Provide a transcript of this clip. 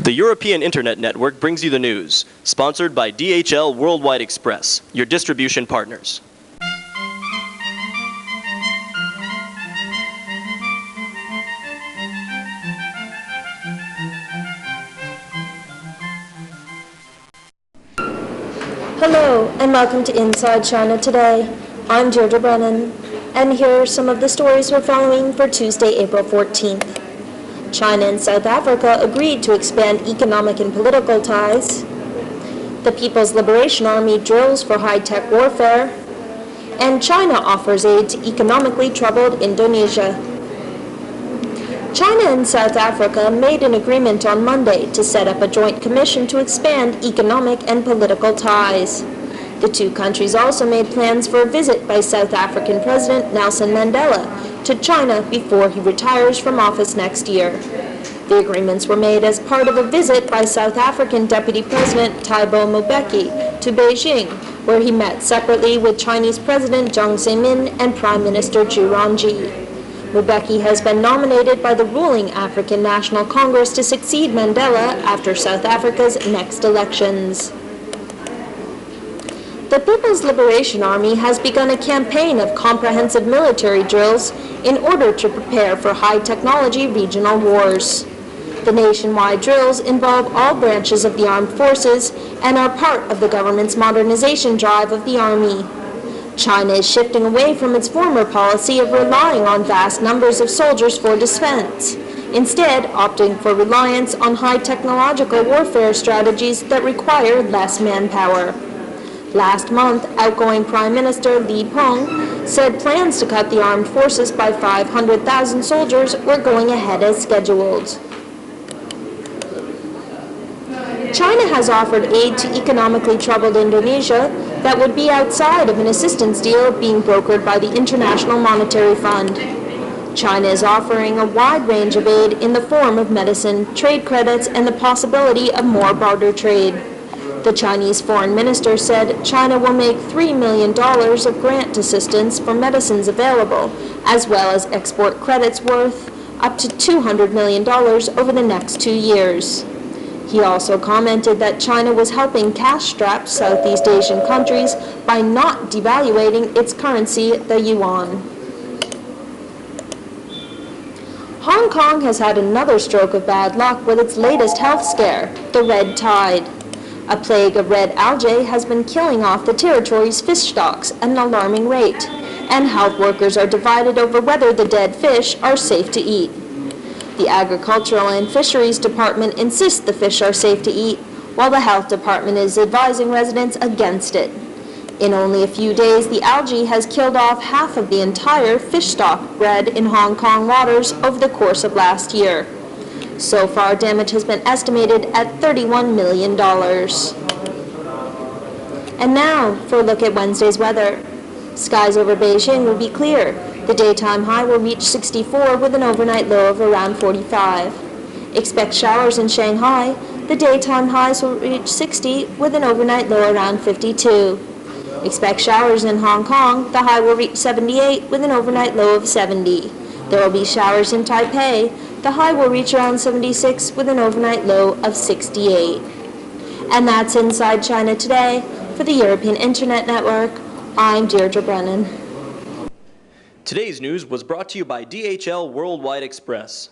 The European Internet Network brings you the news, sponsored by DHL Worldwide Express, your distribution partners. Hello, and welcome to Inside China Today. I'm Deirdre Brennan, and here are some of the stories we're following for Tuesday, April 14th. China and South Africa agreed to expand economic and political ties. The People's Liberation Army drills for high-tech warfare. And China offers aid to economically troubled Indonesia. China and South Africa made an agreement on Monday to set up a joint commission to expand economic and political ties. The two countries also made plans for a visit by South African President Nelson Mandela to China before he retires from office next year. The agreements were made as part of a visit by South African Deputy President Thabo Mbeki to Beijing, where he met separately with Chinese President Jiang Zemin and Prime Minister Zhu Rongji. Mbeki has been nominated by the ruling African National Congress to succeed Mandela after South Africa's next elections. The People's Liberation Army has begun a campaign of comprehensive military drills in order to prepare for high-technology regional wars. The nationwide drills involve all branches of the armed forces and are part of the government's modernization drive of the Army. China is shifting away from its former policy of relying on vast numbers of soldiers for defense, instead opting for reliance on high-technological warfare strategies that require less manpower. Last month, outgoing Prime Minister Li Peng said plans to cut the armed forces by 500,000 soldiers were going ahead as scheduled. China has offered aid to economically troubled Indonesia that would be outside of an assistance deal being brokered by the International Monetary Fund. China is offering a wide range of aid in the form of medicine, trade credits, and the possibility of more barter trade. The Chinese foreign minister said China will make $3 million of grant assistance for medicines available, as well as export credits worth up to $200 million over the next 2 years. He also commented that China was helping cash-strapped Southeast Asian countries by not devaluating its currency, the yuan. Hong Kong has had another stroke of bad luck with its latest health scare, the red tide. A plague of red algae has been killing off the territory's fish stocks at an alarming rate, and health workers are divided over whether the dead fish are safe to eat. The Agricultural and Fisheries Department insists the fish are safe to eat, while the Health Department is advising residents against it. In only a few days, the algae has killed off half of the entire fish stock bred in Hong Kong waters over the course of last year. So far, damage has been estimated at $31 million. And now, for a look at Wednesday's weather. Skies over Beijing will be clear. The daytime high will reach 64 with an overnight low of around 45. Expect showers in Shanghai. The daytime highs will reach 60 with an overnight low around 52. Expect showers in Hong Kong. The high will reach 78 with an overnight low of 70. There will be showers in Taipei. The high will reach around 76 with an overnight low of 68. And that's Inside China Today. For the European Internet Network, I'm Deirdre Brennan. Today's news was brought to you by DHL Worldwide Express.